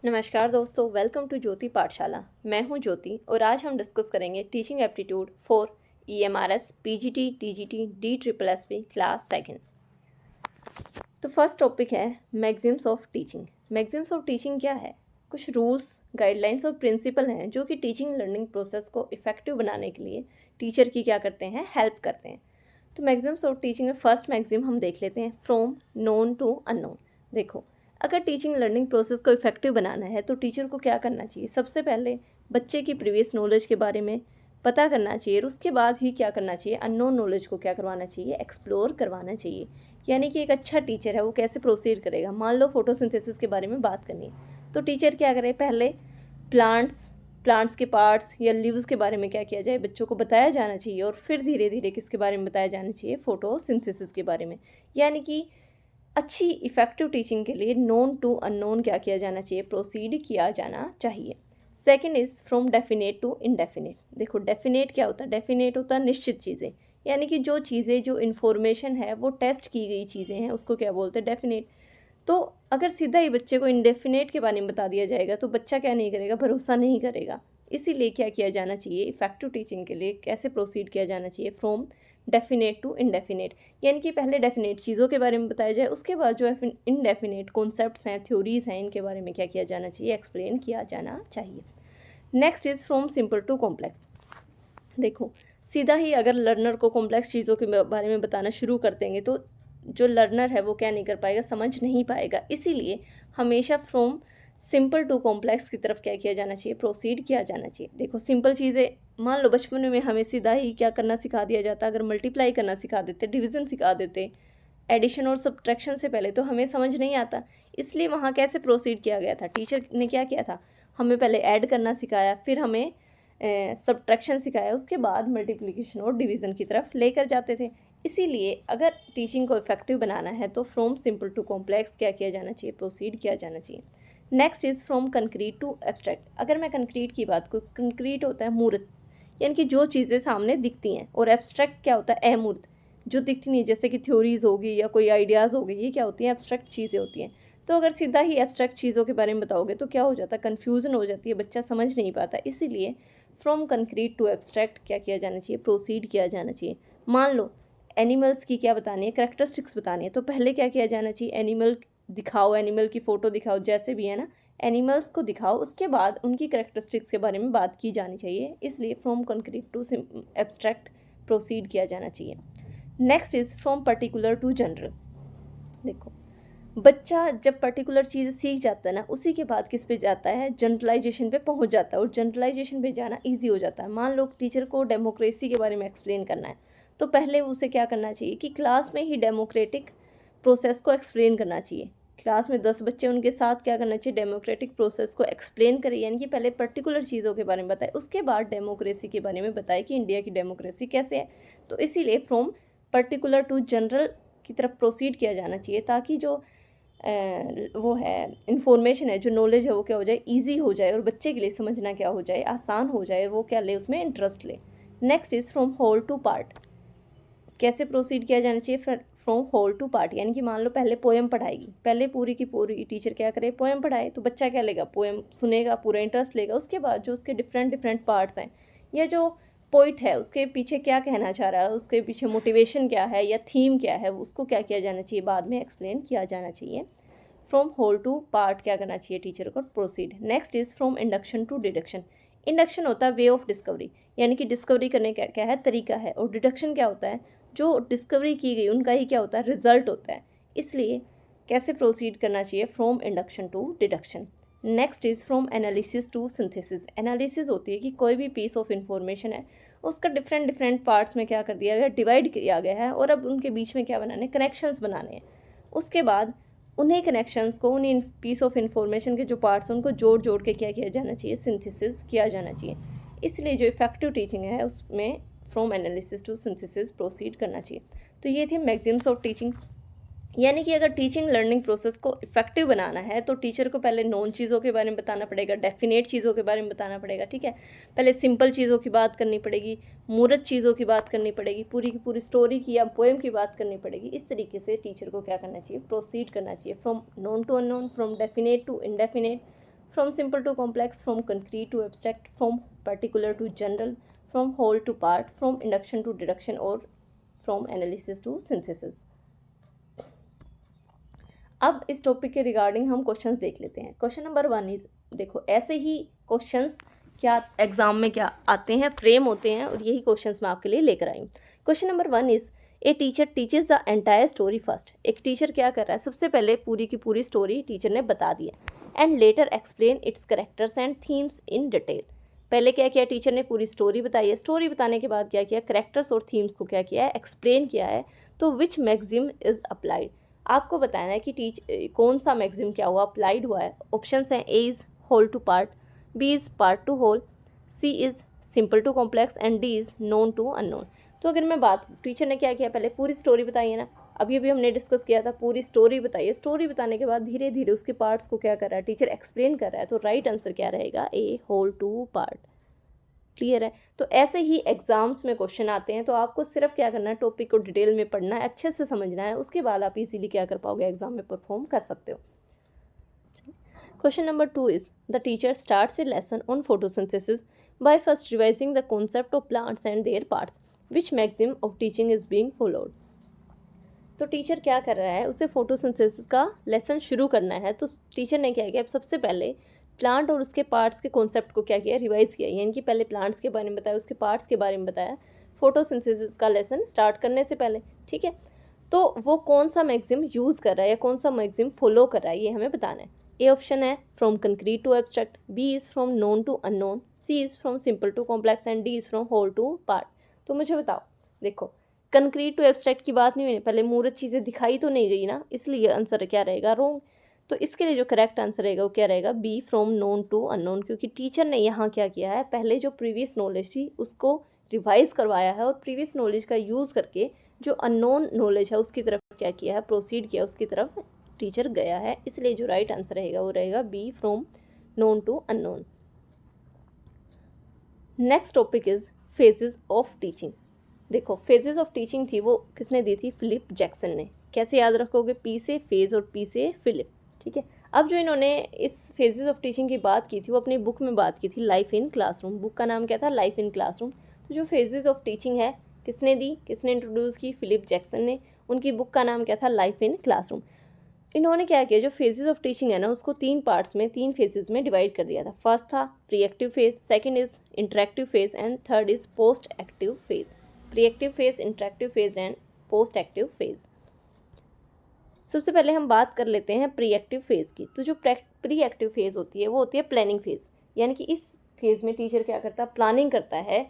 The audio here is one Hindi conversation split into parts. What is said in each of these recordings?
नमस्कार दोस्तों, वेलकम टू ज्योति पाठशाला। मैं हूं ज्योति और आज हम डिस्कस करेंगे teaching aptitude for EMRS PGT TGT DSSS class second. तो फर्स्ट टॉपिक है maxims of teaching. Maxims of teaching क्या है? कुछ रूल्स, गाइडलाइंस और प्रिंसिपल हैं जो कि टीचिंग लर्निंग प्रोसेस को इफेक्टिव बनाने के लिए टीचर की क्या करते हैं, हेल्प करते हैं। तो मैगजीम्स ऑफ टीचिंग में फर्स्ट मैगजीम हम देख लेते हैं, फ्रॉम नोन टू अननोन। देखो, अगर टीचिंग लर्निंग प्रोसेस को इफेक्टिव बनाना है तो टीचर को क्या करना चाहिए? सबसे पहले बच्चे की प्रीवियस नॉलेज के बारे में पता करना चाहिए और उसके बाद ही क्या करना चाहिए, अननोन नॉलेज को क्या करवाना चाहिए, एक्सप्लोर करवाना चाहिए। यानी कि एक अच्छा टीचर है वो कैसे प्रोसीड करेगा। मान लो फोटोसिंथेसिस के बारे में बात करनी है तो टीचर क्या करे, पहले प्लांट्स के पार्ट्स या लीव्स के बारे में क्या किया जाए, बच्चों को बताया जाना चाहिए और फिर धीरे धीरे किसके बारे में बताया जाना चाहिए, फोटोसिंथेसिस के बारे में। यानी कि अच्छी इफेक्टिव टीचिंग के लिए नोन टू अननोन क्या किया जाना चाहिए, प्रोसीड किया जाना चाहिए। Second is from definite to indefinite. देखो, डेफिनेट क्या होता है? डेफिनेट होता है निश्चित चीज़ें, यानी कि जो चीज़ें, जो इन्फॉर्मेशन है वो टेस्ट की गई चीज़ें हैं, उसको क्या बोलते हैं, डेफिनेट। तो अगर सीधा ही बच्चे को इनडेफिनेट के बारे में बता दिया जाएगा तो बच्चा क्या नहीं करेगा, भरोसा नहीं करेगा। इसीलिए क्या किया जाना चाहिए, इफेक्टिव टीचिंग के लिए कैसे प्रोसीड किया जाना चाहिए, फ्रॉम डेफिनेट टू इनडेफिनेट। यानी कि पहले डेफिनेट चीज़ों के बारे में बताया जाए, उसके बाद जो इनडेफिनेट कॉन्सेप्ट्स हैं, थ्योरीज हैं, इनके बारे में क्या किया जाना चाहिए, एक्सप्लेन किया जाना चाहिए। Next is from simple to complex. देखो, सीधा ही अगर लर्नर को कॉम्प्लेक्स चीज़ों के बारे में बताना शुरू कर देंगे तो जो लर्नर है वो क्या नहीं कर पाएगा, समझ नहीं पाएगा। इसीलिए हमेशा फ्रॉम सिंपल टू कॉम्प्लेक्स की तरफ क्या किया जाना चाहिए, प्रोसीड किया जाना चाहिए। देखो, सिंपल चीज़ें, मान लो बचपन में हमें सीधा ही क्या करना सिखा दिया जाता, अगर मल्टीप्लाई करना सिखा देते, डिवीज़न सिखा देते, एडिशन और सब्ट्रैक्शन से पहले, तो हमें समझ नहीं आता। इसलिए वहाँ कैसे प्रोसीड किया गया था, टीचर ने क्या किया था, हमें पहले ऐड करना सिखाया, फिर हमें सब्ट्रैक्शन सिखाया, उसके बाद मल्टीप्लिकेशन और डिवीज़न की तरफ लेकर जाते थे। इसीलिए अगर टीचिंग को इफेक्टिव बनाना है तो फ्रॉम सिंपल टू कॉम्प्लेक्स क्या किया जाना चाहिए, प्रोसीड किया जाना चाहिए। Next is from concrete to abstract. अगर मैं कंक्रीट की बात करूँ, कंक्रीट होता है मूर्त, यानी कि जो चीज़ें सामने दिखती हैं, और एब्स्ट्रैक्ट क्या होता है, अमूर्त, जो दिखती नहीं, जैसे कि थ्योरीज होगी या कोई आइडियाज़ हो गई, ये क्या होती हैं, एब्स्ट्रैक्ट चीज़ें होती हैं। तो अगर सीधा ही एब्स्ट्रैक्ट चीज़ों के बारे में बताओगे तो क्या हो जाता है, कन्फ्यूज़न हो जाती है, बच्चा समझ नहीं पाता। इसीलिए फ्रॉम कंक्रीट टू एब्स्ट्रैक्ट क्या किया जाना चाहिए, प्रोसीड किया जाना चाहिए। मान लो एनिमल्स की क्या बतानी है, करेक्टरिस्टिक्स बतानी है, तो पहले क्या किया जाना चाहिए, एनिमल दिखाओ, एनिमल की फ़ोटो दिखाओ, जैसे भी है ना, एनिमल्स को दिखाओ, उसके बाद उनकी करेक्टरिस्टिक्स के बारे में बात की जानी चाहिए। इसलिए from concrete to abstract proceed किया जाना चाहिए। Next is from particular to general. देखो, बच्चा जब पर्टिकुलर चीज़ सीख जाता है ना, उसी के बाद किस पे जाता है, जनरलाइजेशन पे पहुंच जाता है, और जनरलाइजेशन पे जाना इजी हो जाता है। मान लो टीचर को डेमोक्रेसी के बारे में एक्सप्लेन करना है, तो पहले उसे क्या करना चाहिए कि क्लास में ही डेमोक्रेटिक प्रोसेस को एक्सप्लेन करना चाहिए। क्लास में 10 बच्चे, उनके साथ क्या करना चाहिए, डेमोक्रेटिक प्रोसेस को एक्सप्लेन करें, यानी कि पहले पर्टिकुलर चीज़ों के बारे में बताए, उसके बाद डेमोक्रेसी के बारे में बताए कि इंडिया की डेमोक्रेसी कैसे है। तो इसीलिए फ्रॉम पर्टिकुलर टू जनरल की तरफ प्रोसीड किया जाना चाहिए, ताकि जो वो है इंफॉर्मेशन है, जो नॉलेज है, वो क्या हो जाए, इजी हो जाए, और बच्चे के लिए समझना क्या हो जाए, आसान हो जाए, वो क्या ले, उसमें इंटरेस्ट ले। Next is from whole to part. कैसे प्रोसीड किया जाना चाहिए, फ्रॉम होल टू पार्ट। यानी कि मान लो पहले पोएम पढ़ाएगी, पहले पूरी की पूरी टीचर क्या करे, पोएम पढ़ाए, तो बच्चा क्या लेगा, पोएम सुनेगा, पूरा इंटरेस्ट लेगा। उसके बाद जो उसके डिफरेंट डिफरेंट पार्ट्स हैं, या जो पोइट है उसके पीछे क्या कहना चाह रहा है, उसके पीछे मोटिवेशन क्या है या थीम क्या है, उसको क्या किया जाना चाहिए, बाद में एक्सप्लेन किया जाना चाहिए। फ्रॉम होल टू पार्ट क्या करना चाहिए टीचर को, proceed. Next is from induction to deduction. Induction होता है वे ऑफ डिस्कवरी, यानी कि डिस्कवरी करने का क्या है, तरीका है, और डिडक्शन क्या होता है, जो डिस्कवरी की गई उनका ही क्या होता है, रिजल्ट होता है। इसलिए कैसे प्रोसीड करना चाहिए, from induction to deduction. Next is from analysis to synthesis. Analysis होती है कि कोई भी पीस ऑफ इंफॉर्मेशन है, उसका डिफरेंट डिफरेंट पार्ट्स में क्या कर दिया गया, डिवाइड किया गया है, और अब उनके बीच में क्या बनाने, कनेक्शंस बनाने हैं। उसके बाद उन्हीं कनेक्शंस को, उन्हीं पीस ऑफ इंफॉर्मेशन के जो पार्ट्स हैं, उनको जोड़ जोड़ के क्या किया जाना चाहिए, सिंथेसिस किया जाना चाहिए। इसलिए जो इफेक्टिव टीचिंग है उसमें from analysis to synthesis proceed करना चाहिए। तो ये थे मैगजीम्स ऑफ टीचिंग। यानी कि अगर टीचिंग लर्निंग प्रोसेस को इफेक्टिव बनाना है तो टीचर को पहले नॉन चीज़ों के बारे में बताना पड़ेगा, डेफिनेट चीज़ों के बारे में बताना पड़ेगा, ठीक है। पहले सिंपल चीज़ों की बात करनी पड़ेगी, मूर्त चीज़ों की बात करनी पड़ेगी, पूरी की पूरी स्टोरी की या पोएम की बात करनी पड़ेगी। इस तरीके से टीचर को क्या करना चाहिए, प्रोसीड करना चाहिए from known to unknown, from definite to indefinite, from simple to complex, from concrete to abstract, from particular to general, from whole to part, from induction to deduction और फ्रॉम एनालिसिस टू सिंथेसिस। अब इस टॉपिक के रिगार्डिंग हम क्वेश्चंस देख लेते हैं। क्वेश्चन नंबर 1 इज, देखो ऐसे ही क्वेश्चंस क्या एग्जाम में क्या आते हैं, फ्रेम होते हैं, और यही क्वेश्चंस मैं आपके लिए लेकर आई हूँ। Question number 1 is, a teacher teaches the entire story first. एक टीचर क्या कर रहा है, सबसे पहले पूरी की पूरी स्टोरी टीचर ने बता दिया। And later explain it's characters and themes in detail. पहले क्या किया, टीचर ने पूरी स्टोरी बताई है, स्टोरी बताने के बाद क्या किया, कैरेक्टर्स और थीम्स को क्या किया है, एक्सप्लेन किया है। तो विच मैक्सिम इज अप्लाइड, आपको बताना है कि कौन सा मैक्सिम क्या हुआ, अप्लाइड हुआ है। ऑप्शंस हैं, A is whole to part, B is part to whole, C is simple to complex and D is known to unknown. तो अगर मैं बात, टीचर ने क्या किया, पहले पूरी स्टोरी बताई है ना, अभी अभी हमने डिस्कस किया था, पूरी स्टोरी बताई है। स्टोरी बताने के बाद धीरे धीरे उसके पार्ट्स को क्या कर रहा है, टीचर एक्सप्लेन कर रहा है। तो राइट आंसर क्या रहेगा, ए होल टू पार्ट। क्लियर है। तो ऐसे ही एग्जाम्स में क्वेश्चन आते हैं, तो आपको सिर्फ क्या करना है, टॉपिक को डिटेल में पढ़ना है, अच्छे से समझना है, उसके बाद आप इजीली क्या कर पाओगे, एग्जाम में परफॉर्म कर सकते हो। Question number 2 is, the teacher starts a lesson on photosynthesis by first revising the concept of plants and their parts, which maxim of teaching is being followed. तो टीचर क्या कर रहा है, उसे फोटोसिंथेसिस का लेसन शुरू करना है। तो टीचर ने क्या किया, सबसे पहले प्लांट और उसके पार्ट्स के कॉन्सेप्ट को क्या किया, रिवाइज किया। यानी कि पहले प्लांट्स के बारे में बताया, उसके पार्ट्स के बारे में बताया, फोटोसिंथेसिस का लेसन स्टार्ट करने से पहले। ठीक है, तो वो कौन सा मैक्सिम यूज़ कर रहा है या कौन सा मैक्सिम फॉलो कर रहा है, ये हमें बताना है। ए ऑप्शन है from concrete to abstract, B is from known to unknown, C is from simple to complex and D is from whole to part. तो मुझे बताओ, देखो कंक्रीट टू एब्स्ट्रैक्ट की बात नहीं हुई, पहले मूर्त चीज़ें दिखाई तो नहीं गई ना, इसलिए आंसर क्या रहेगा, रॉन्ग। तो इसके लिए जो करेक्ट आंसर रहेगा वो क्या रहेगा, B from known to unknown, क्योंकि टीचर ने यहाँ क्या किया है, पहले जो प्रीवियस नॉलेज थी उसको रिवाइज करवाया है और प्रीवियस नॉलेज का यूज़ करके जो अननोन नॉलेज है उसकी तरफ क्या किया है, प्रोसीड किया, उसकी तरफ टीचर गया है। इसलिए जो राइट आंसर रहेगा वो रहेगा B from known to unknown. Next topic is phases of teaching. देखो फेजेस ऑफ टीचिंग थी वो किसने दी थी, फिलिप जैक्सन ने। कैसे याद रखोगे, पी से फेज और पी से फिलिप। ठीक है, अब जो इन्होंने इस फेजेस ऑफ टीचिंग की बात की थी वो अपनी बुक में बात की थी, लाइफ इन क्लासरूम। बुक का नाम क्या था, लाइफ इन क्लासरूम। तो जो फेजेस ऑफ टीचिंग है किसने दी, किसने इंट्रोड्यूस की, फिलिप जैक्सन ने। उनकी बुक का नाम क्या था, लाइफ इन क्लासरूम। इन्होंने क्या किया, जो फेजेस ऑफ टीचिंग है ना उसको 3 पार्ट्स में, 3 फेजेस में डिवाइड कर दिया था। फर्स्ट था pre active phase, second is interactive phase and third is post active phase. Pre active phase, interactive phase and post active phase. सबसे पहले हम बात कर लेते हैं प्री एक्टिव फेज़ की। तो जो प्री एक्टिव फेज़ होती है वो होती है प्लानिंग फेज़। यानी कि इस फेज़ में टीचर क्या करता है, प्लानिंग करता है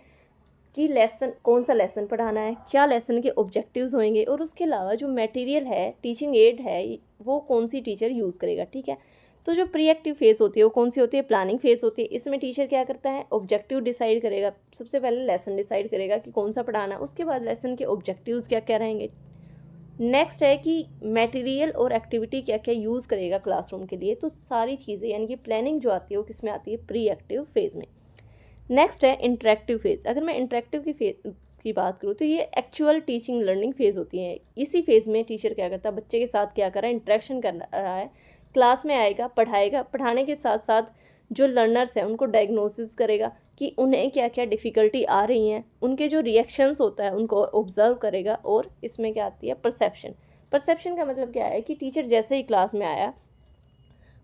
कि लेसन, कौन सा लेसन पढ़ाना है, क्या लेसन के ऑब्जेक्टिव्स होंगे, और उसके अलावा जो मटेरियल है, टीचिंग एड है, वो कौन सी टीचर यूज़ करेगा। ठीक है, तो जो प्री एक्टिव फेज़ होती है वो कौन सी होती है, प्लानिंग फेज़ होती है। इसमें टीचर क्या करता है, ऑब्जेक्टिव डिसाइड करेगा। सबसे पहले लेसन डिसाइड करेगा कि कौन सा पढ़ाना है, उसके बाद लेसन के ऑब्जेक्टिव्स क्या क्या रहेंगे। नेक्स्ट है कि मटेरियल और एक्टिविटी क्या क्या यूज़ करेगा क्लासरूम के लिए। तो सारी चीज़ें यानी कि प्लानिंग जो आती है वो किस में आती है, प्री एक्टिव फेज़ में। नेक्स्ट है इंटरेक्टिव फेज़। अगर मैं इंटरेक्टिव की बात करूँ तो ये एक्चुअल टीचिंग लर्निंग फेज़ होती है। इसी फेज़ में टीचर क्या करता है, बच्चे के साथ क्या कर रहा है, इंटरेक्शन कर रहा है, क्लास में आएगा, पढ़ाएगा, पढ़ाने के साथ साथ जो लर्नर्स हैं उनको डायग्नोसिस करेगा कि उन्हें क्या क्या डिफ़िकल्टी आ रही हैं, उनके जो रिएक्शंस होता है उनको ऑब्जर्व करेगा। और इसमें क्या आती है, परसेप्शन। परसेप्शन का मतलब क्या है कि टीचर जैसे ही क्लास में आया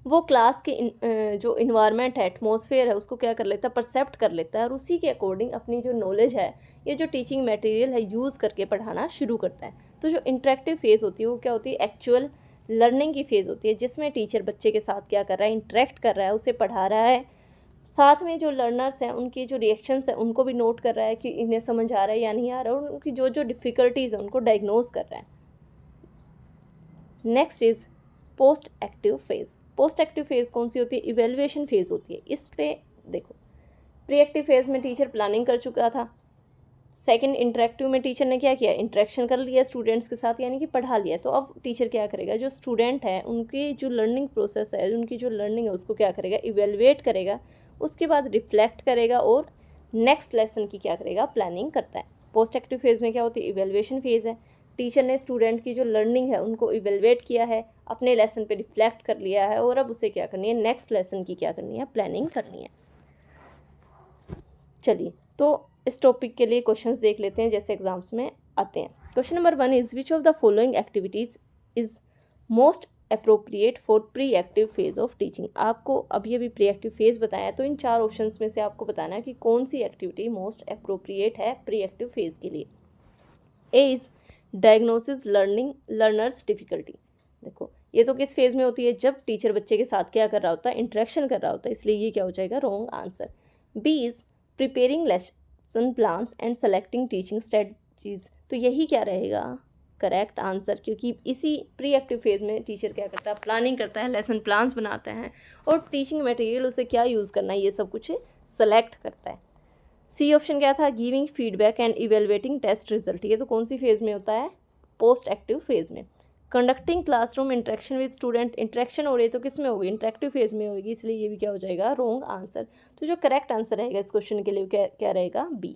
वो क्लास के जो इन्वायरमेंट है, एटमॉस्फेयर है, उसको क्या कर लेता है, परसेप्ट कर लेता है, और उसी के अकॉर्डिंग अपनी जो नॉलेज है, ये जो टीचिंग मटेरियल है, यूज़ करके पढ़ाना शुरू करता है। तो जो इंटरेक्टिव फेज़ होती है वो क्या होती है, एक्चुअल लर्निंग की फेज़ होती है, जिसमें टीचर बच्चे के साथ क्या कर रहा है, इंटरेक्ट कर रहा है, उसे पढ़ा रहा है, साथ में जो लर्नर्स हैं उनके जो रिएक्शंस हैं उनको भी नोट कर रहा है कि इन्हें समझ आ रहा है या नहीं आ रहा है, और उनकी जो जो डिफ़िकल्टीज़ हैं उनको डायग्नोज कर रहा है। Next is post active phase. Post active phase कौन सी होती है, इवेल्युएशन फेज़ होती है। इस पे देखो, प्री एक्टिव फेज़ में टीचर प्लानिंग कर चुका था, सेकंड इंटरेक्टिव में टीचर ने क्या किया, इंटरेक्शन कर लिया स्टूडेंट्स के साथ, यानी कि पढ़ा लिया। तो अब टीचर क्या करेगा, जो स्टूडेंट है उनकी जो लर्निंग प्रोसेस है, उनकी जो लर्निंग है उसको क्या करेगा, इवेलुएट करेगा, उसके बाद रिफ्लेक्ट करेगा और नेक्स्ट लेसन की क्या करेगा, प्लानिंग करता है। पोस्ट एक्टिव फेज़ में क्या होती है, इवेलुएशन फेज़ है। टीचर ने स्टूडेंट की जो लर्निंग है उनको इवेलुएट किया है, अपने लेसन पे रिफ्लेक्ट कर लिया है और अब उसे क्या करनी है, नेक्स्ट लेसन की क्या करनी है, प्लानिंग करनी है। चलिए तो इस टॉपिक के लिए क्वेश्चंस देख लेते हैं जैसे एग्जाम्स में आते हैं। Question number 1 is which of the following activities is most appropriate for pre active phase of teaching. आपको अभी अभी प्री एक्टिव फेज बताया है, तो इन 4 ऑप्शंस में से आपको बताना है कि कौन सी एक्टिविटी मोस्ट अप्रोप्रिएट है प्री एक्टिव फेज के लिए। ए इज डायग्नोसिस लर्नर्स डिफिकल्टी। देखो ये तो किस फेज में होती है, जब टीचर बच्चे के साथ क्या कर रहा होता है, इंटरेक्शन कर रहा होता है, इसलिए ये क्या हो जाएगा, wrong answer. B is preparing lesson plans and selecting teaching strategies. तो यही क्या रहेगा, करेक्ट आंसर, क्योंकि इसी प्री एक्टिव फेज में टीचर क्या करता है, प्लानिंग करता है, लेसन प्लान्स बनाता है और टीचिंग मटेरियल उसे क्या यूज़ करना है ये सब कुछ सेलेक्ट करता है। सी ऑप्शन क्या था, giving feedback and evaluating test result. ये तो कौन सी फेज में होता है, पोस्ट एक्टिव फेज में। Conducting classroom interaction with student, interaction हो रही है तो किस में होगी, इंटरेक्टिव फेज में होगी, इसलिए ये भी क्या हो जाएगा, रॉन्ग आंसर। तो जो करेक्ट आंसर रहेगा इस क्वेश्चन के लिए क्या रहेगा, B.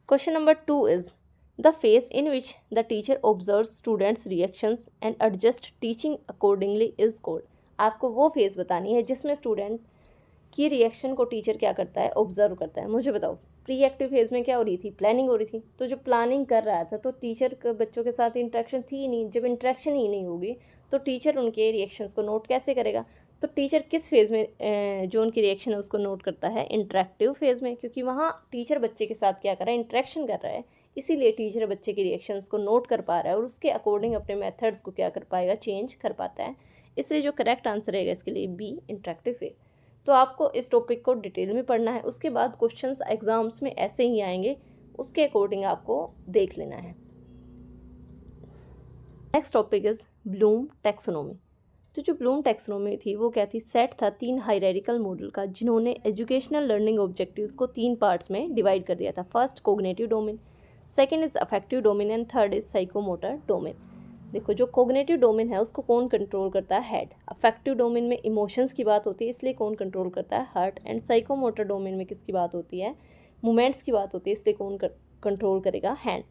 Question number 2 is the phase in which the teacher observes students reactions and adjust teaching accordingly is called. आपको वो फेज बतानी है जिसमें स्टूडेंट की रिएक्शन को टीचर क्या करता है, ऑब्जर्व करता है। मुझे बताओ प्री एक्टिव फेज में क्या हो रही थी, प्लानिंग हो रही थी, तो जो प्लानिंग कर रहा था तो टीचर बच्चों के साथ इंटरेक्शन थी ही नहीं। जब इंटरेक्शन ही नहीं होगी तो टीचर उनके रिएक्शंस को नोट कैसे करेगा। तो टीचर किस फेज़ में जो उनकी रिएक्शन है उसको नोट करता है, इंटरेक्टिव फेज़ में, क्योंकि वहाँ टीचर बच्चे के साथ क्या कर रहा है, इंटरेक्शन कर रहा है, इसीलिए टीचर बच्चे के रिएक्शंस को नोट कर पा रहा है और उसके अकॉर्डिंग अपने मेथड्स को क्या कर पाएगा, चेंज कर पाता है। इसलिए जो करेक्ट आंसर रहेगा इसके लिए बी, इंटरेक्टिव फेज। तो आपको इस टॉपिक को डिटेल में पढ़ना है, उसके बाद क्वेश्चंस एग्जाम्स में ऐसे ही आएंगे, उसके अकॉर्डिंग आपको देख लेना है। Next topic is Bloom taxonomy. तो जो ब्लूम टैक्सोनॉमी थी वो क्या थी, सेट था 3 हायरार्किकल मॉडल का, जिन्होंने एजुकेशनल लर्निंग ऑब्जेक्टिव्स को 3 पार्ट्स में डिवाइड कर दिया था। First cognitive domain, second is affective domain and third is psychomotor domain. देखो जो कोग्निटिव डोमेन है उसको कौन कंट्रोल करता है, हेड। अफेक्टिव डोमेन में इमोशंस की बात होती है, इसलिए कौन कंट्रोल करता है, हार्ट। एंड साइकोमोटर डोमेन में किसकी बात होती है, मूवमेंट्स की बात होती है, इसलिए कौन कंट्रोल करेगा, हैंड।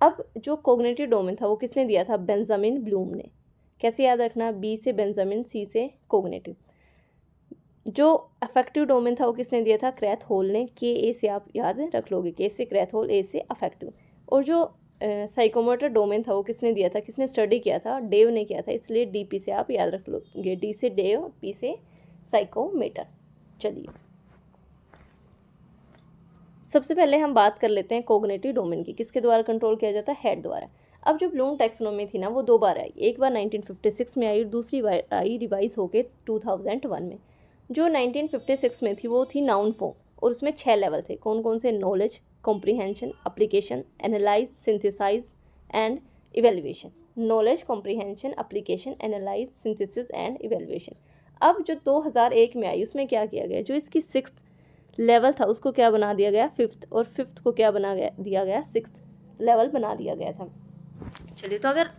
अब जो कोग्निटिव डोमेन था वो किसने दिया था, बेंजामिन ब्लूम ने। कैसे याद रखना, बी से बेंजामिन, सी से कोग्निटिव। जो अफेक्टिव डोमेन था वो किसने दिया था, क्रैथ होल ने। के ए से आप याद रख लोगे, के से क्रैथ होल, ए से अफेक्टिव। और जो साइकोमोटर डोमेन था वो किसने दिया था, किसने स्टडी किया था, डेव ने किया था, इसलिए डी पी से आप याद रख लोगे, डी से डेव, पी से साइकोमेटर। चलिए सबसे पहले हम बात कर लेते हैं कोग्निटिव डोमेन की, किसके द्वारा कंट्रोल किया जाता है, हेड द्वारा। अब जो ब्लूम टैक्सोनॉमी थी ना वो 2 बार आई, एक बार 1956 में आई और दूसरी बार आई रिवाइज होके 2001 में। जो 1956 में थी वो थी नाउन फॉर्म और उसमें 6 लेवल थे, कौन कौन से, knowledge, comprehension, application, analyse, synthesise and evaluation. Knowledge, comprehension, application, analyse, synthesis and evaluation. अब जो 2001 में आई उसमें क्या किया गया, जो इसकी 6th लेवल था उसको क्या बना दिया गया, 5th, और 5th को क्या दिया गया 6th लेवल बना दिया गया था। चलिए तो अगर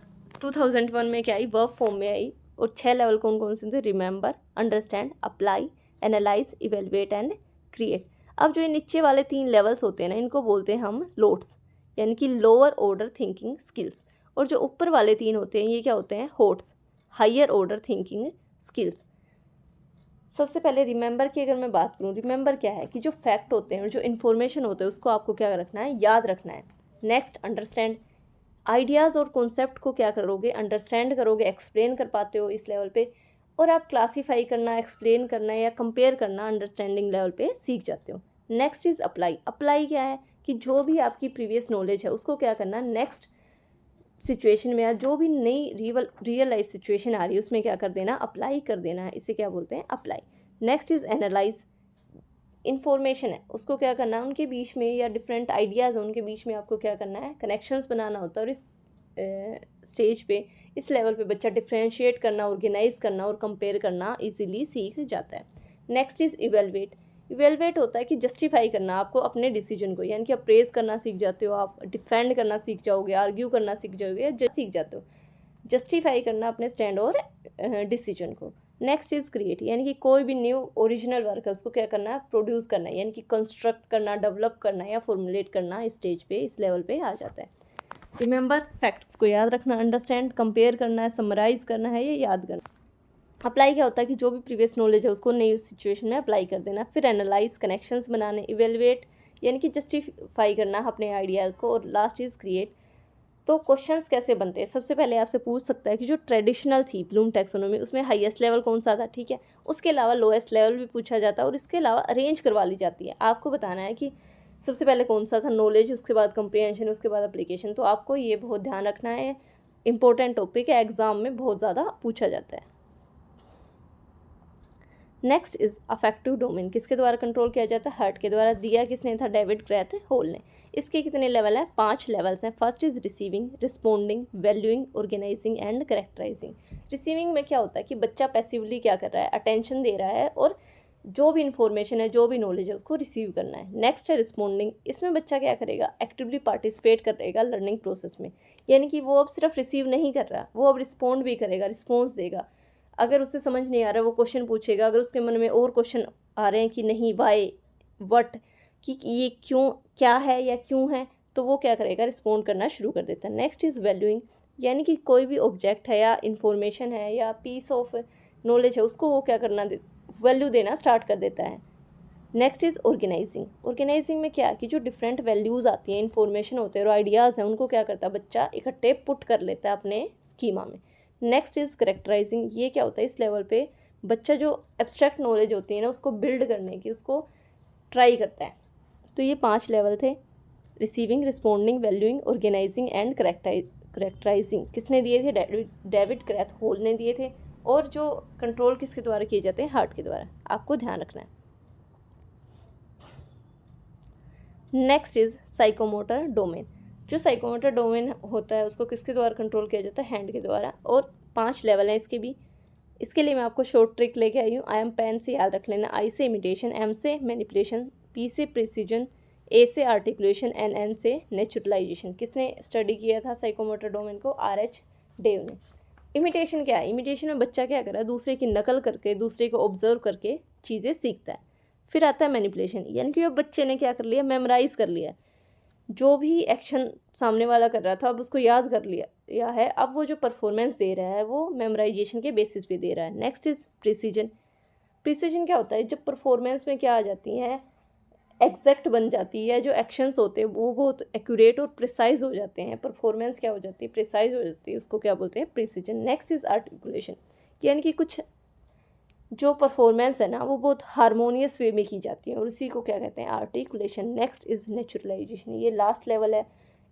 2001 में क्या आई, वर्ब फॉर्म में आई और 6 लेवल कौन कौन से थे, remember, understand, apply, analyse, evaluate and create. अब जो ये नीचे वाले 3 लेवल्स होते हैं ना इनको बोलते हैं हम लोट्स, यानी कि लोअर ऑर्डर थिंकिंग स्किल्स। और जो ऊपर वाले 3 होते हैं ये क्या होते हैं, होट्स, हायर ऑर्डर थिंकिंग स्किल्स। सबसे पहले रिमेंबर की अगर मैं बात करूँ, रिमेंबर क्या है कि जो फैक्ट होते हैं और जो इन्फॉर्मेशन होते हैं उसको आपको क्या रखना है, याद रखना है। नेक्स्ट अंडरस्टैंड, आइडियाज़ और कॉन्सेप्ट को क्या करोगे, अंडरस्टैंड करोगे, एक्सप्लेन कर पाते हो इस लेवल पे, और आप क्लासीफाई करना, एक्सप्लेन करना या कंपेयर करना अंडरस्टैंडिंग लेवल पे सीख जाते हो। Next is apply. अप्लाई क्या है कि जो भी आपकी प्रीवियस नॉलेज है उसको क्या करना, नेक्स्ट सिचुएशन में या जो भी नई रियल लाइफ सिचुएशन आ रही है उसमें क्या कर देना, अप्लाई कर देना है, इसे क्या बोलते हैं, apply. Next is analyse. Information है उसको क्या करना है, उनके बीच में या डिफरेंट आइडियाज़ उनके बीच में आपको क्या करना है, कनेक्शंस बनाना होता है। और इस स्टेज पे, इस लेवल पे बच्चा डिफ्रेंशिएट करना, ऑर्गेनाइज करना और कंपेयर करना इजीली सीख जाता है। Next is evaluate. इवेलुएट होता है कि जस्टिफाई करना आपको अपने डिसीजन को, यानी कि आप प्रेज करना सीख जाते हो, आप डिफेंड करना सीख जाओगे, आर्ग्यू करना सीख जाओगे, सीख जाते हो जस्टिफाई करना अपने स्टैंड और डिसीजन को। नेक्स्ट इज़ क्रिएट, यानी कि कोई भी न्यू ओरिजिनल वर्क है उसको क्या करना है, प्रोड्यूस करना है, यानी कि कंस्ट्रक्ट करना, डेवलप करना या फॉर्मुलेट करना, इस स्टेज पे, इस लेवल पे आ जाता है। रिमेंबर, फैक्ट्स को याद रखना, अंडरस्टैंड कंपेयर करना है, समराइज करना है, ये याद करना। अप्लाई क्या होता है कि जो भी प्रीवियस नॉलेज है उसको नई सिचुएशन में अप्लाई कर देना। फिर एनालाइज, कनेक्शंस बनाने, इवेलुएट यानी कि जस्टिफाई करना अपने आइडियाज़ को, और लास्ट इज क्रिएट। तो क्वेश्चंस कैसे बनते हैं, सबसे पहले आपसे पूछ सकता है कि जो ट्रेडिशनल थी ब्लूम टैक्सोनॉमी उसमें हाईएस्ट लेवल कौन सा था, ठीक है। उसके अलावा लोएस्ट लेवल भी पूछा जाता है, और इसके अलावा अरेंज करवा ली जाती है। आपको बताना है कि सबसे पहले कौन सा था नॉलेज, उसके बाद कंप्रीहेंशन, उसके बाद एप्लीकेशन। तो आपको ये बहुत ध्यान रखना है, इंपॉर्टेंट टॉपिक है, एग्जाम में बहुत ज़्यादा पूछा जाता है। नेक्स्ट इज अफेक्टिव डोमेन, किसके द्वारा कंट्रोल किया जाता है, हार्ट के द्वारा। दिया किसने था, डेविड ग्रेथ हॉल ने। इसके कितने लेवल हैं, 5 लेवल्स हैं। First is receiving, responding, valuing, organising and characterising. Receiving में क्या होता है कि बच्चा पैसिवली क्या कर रहा है, अटेंशन दे रहा है, और जो भी इंफॉर्मेशन है, जो भी नॉलेज है, उसको रिसीव करना है। नेक्स्ट है रिस्पोंडिंग, इसमें बच्चा क्या करेगा, एक्टिवली पार्टिसिपेट करेगा लर्निंग प्रोसेस में, यानी कि वो अब सिर्फ रिसीव नहीं कर रहा, वो अब रिस्पॉन्ड भी करेगा, रिस्पॉन्स देगा। अगर उससे समझ नहीं आ रहा वो क्वेश्चन पूछेगा, अगर उसके मन में और क्वेश्चन आ रहे हैं कि नहीं, वाई, व्हाट, कि ये क्यों, क्या है या क्यों है, तो वो क्या करेगा, रिस्पॉन्ड करना शुरू कर देता है। नेक्स्ट इज़ वैल्यूइंग, यानी कि कोई भी ऑब्जेक्ट है या इन्फॉर्मेशन है या पीस ऑफ नॉलेज है, उसको वो क्या करना, वैल्यू देना स्टार्ट कर देता है। Next is organising. ऑर्गेनाइजिंग में क्या है कि जो डिफरेंट वैल्यूज़ आती हैं, इन्फॉर्मेशन होते हैं और आइडियाज़ हैं, उनको क्या करता है बच्चा, इकट्ठे पुट कर लेता है अपने स्कीमा में। नेक्स्ट इज़ करेक्टराइजिंग, ये क्या होता है, इस लेवल पे बच्चा जो एब्स्ट्रैक्ट नॉलेज होती है ना, उसको बिल्ड करने की, उसको ट्राई करता है। तो ये 5 लेवल थे, receiving, responding, valuing, organising and characterising. किसने दिए थे, डेविड ग्रेथ हॉल ने दिए थे। और जो कंट्रोल किसके द्वारा किए जाते हैं, हार्ट के द्वारा। आपको ध्यान रखना है। Next is psychomotor domain. जो साइकोमोटर डोमेन होता है उसको किसके द्वारा कंट्रोल किया जाता है, हैंड के द्वारा। और 5 लेवल हैं इसके भी। इसके लिए मैं आपको शॉर्ट ट्रिक लेके आई हूँ। आई एम पेन से याद रख लेना, आई से इमिटेशन, एम से मैनिपुलेशन, पी से प्रिसीजन, ए से आर्टिकुलेशन, एन से नेचुरलाइजेशन। किसने स्टडी किया था साइकोमोटर डोमेन को, RH डेव ने। इमिटेशन क्या है, इमिटेशन में बच्चा क्या कर रहा है, दूसरे की नकल करके, दूसरे को ऑब्जर्व करके चीज़ें सीखता है। फिर आता है मैनिपुलेशन, यानी कि अब बच्चे ने क्या कर लिया, मेमोराइज कर लिया, जो भी एक्शन सामने वाला कर रहा था अब उसको याद कर लिया या है, अब वो जो परफॉर्मेंस दे रहा है वो मेमोराइजेशन के बेसिस पे दे रहा है। Next is precision. प्रिसीजन क्या होता है, जब परफॉर्मेंस में क्या आ जाती है, एग्जैक्ट बन जाती है, जो एक्शंस होते हैं वो बहुत एक्यूरेट और प्रिसाइज हो जाते हैं, परफॉर्मेंस क्या हो जाती है, प्रिसाइज हो जाती है, उसको क्या बोलते हैं, प्रिसीजन। नेक्स्ट इज आर्टिकुलेशन, यानी कि कुछ जो परफॉर्मेंस है ना वो बहुत हारमोनियस वे में की जाती है, और उसी को क्या कहते हैं, आर्टिकुलेशन। नेक्स्ट इज़ नेचुरलाइजेशन, ये लास्ट लेवल है।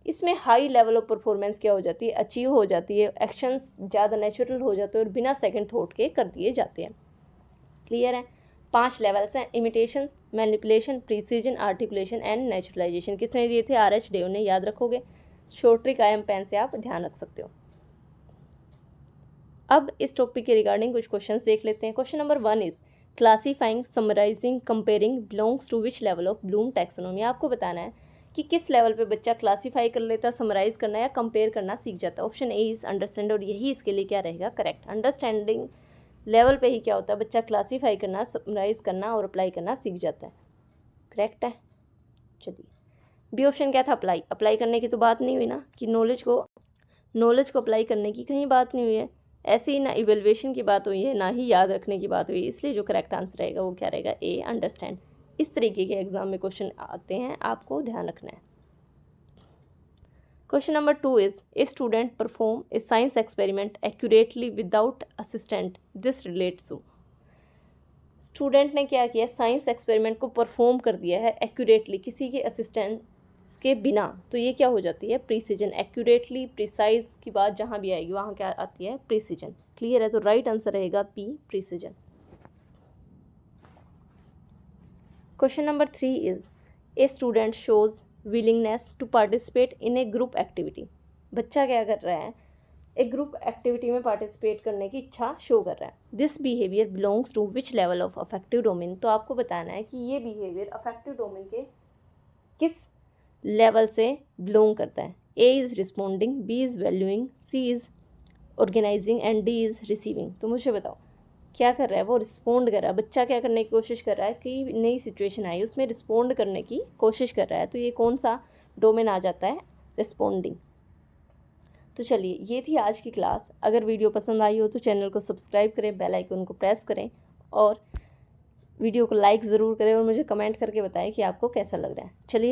इसमें हाई लेवल ऑफ परफॉर्मेंस क्या हो जाती है, अचीव हो जाती है, एक्शंस ज़्यादा नेचुरल हो जाते हैं और बिना सेकंड थॉट के कर दिए जाते हैं। क्लियर है। 5 लेवल्स हैं, imitation, manipulation, precision, articulation and naturalisation. किसने दिए थे, RH डेव ने, याद रखोगे। शॉर्ट ट्रिक IM पेन से आप ध्यान रख सकते हो। अब इस टॉपिक के रिगार्डिंग कुछ क्वेश्चंस देख लेते हैं। Question number 1 is classifying, summarising, comparing belongs to which level of Bloom taxonomy. आपको बताना है कि किस लेवल पे बच्चा क्लासीफाई कर लेता, समराइज करना या कंपेयर करना सीख जाता है। ऑप्शन ए इज अंडरस्टैंड, और यही इसके लिए क्या रहेगा, करेक्ट। अंडरस्टैंडिंग लेवल पे ही क्या होता है, बच्चा क्लासीफाई करना, समराइज करना और अप्लाई करना सीख जाता है। करेक्ट है। चलिए, बी ऑप्शन क्या था, अप्लाई। अप्लाई करने की तो बात नहीं हुई ना, कि नॉलेज को अप्लाई करने की कहीं बात नहीं हुई है। ऐसे ही ना इवेल्युएशन की बात हुई है, ना ही याद रखने की बात हुई है। इसलिए जो करेक्ट आंसर रहेगा वो क्या रहेगा, ए, अंडरस्टैंड। इस तरीके के एग्जाम में क्वेश्चन आते हैं, आपको ध्यान रखना है। Question number 2 is a student perform a science experiment accurately without assistant, this relates to. Student ने क्या किया, साइंस एक्सपेरिमेंट को परफॉर्म कर दिया है एक्यूरेटली, किसी के असिस्टेंट के बिना। तो ये क्या हो जाती है, प्रिसीजन। एक्यूरेटली, प्रिसाइज की बात जहाँ भी आएगी वहाँ क्या आती है, प्रिसीजन। क्लियर है। तो राइट आंसर रहेगा P, precision. Question number 3 is a student shows willingness to participate in a group activity. बच्चा क्या कर रहा है, एक ग्रुप एक्टिविटी में पार्टिसिपेट करने की इच्छा शो कर रहा है। This behaviour belongs to which level of affective domain. तो आपको बताना है कि ये बिहेवियर अफेक्टिव डोमेन के किस लेवल से बिलोंग करता है। A is responding, B is valuing, C is organising and D is receiving. तो मुझे बताओ क्या कर रहा है, वो रिस्पोंड कर रहा है। बच्चा क्या करने की कोशिश कर रहा है कि नई सिचुएशन आई उसमें रिस्पोंड करने की कोशिश कर रहा है। तो ये कौन सा डोमेन आ जाता है, रिस्पोंडिंग। तो चलिए, ये थी आज की क्लास। अगर वीडियो पसंद आई हो तो चैनल को सब्सक्राइब करें, बेल आइकन को प्रेस करें और वीडियो को लाइक ज़रूर करें और मुझे कमेंट करके बताएं कि आपको कैसा लग रहा है। चलिए।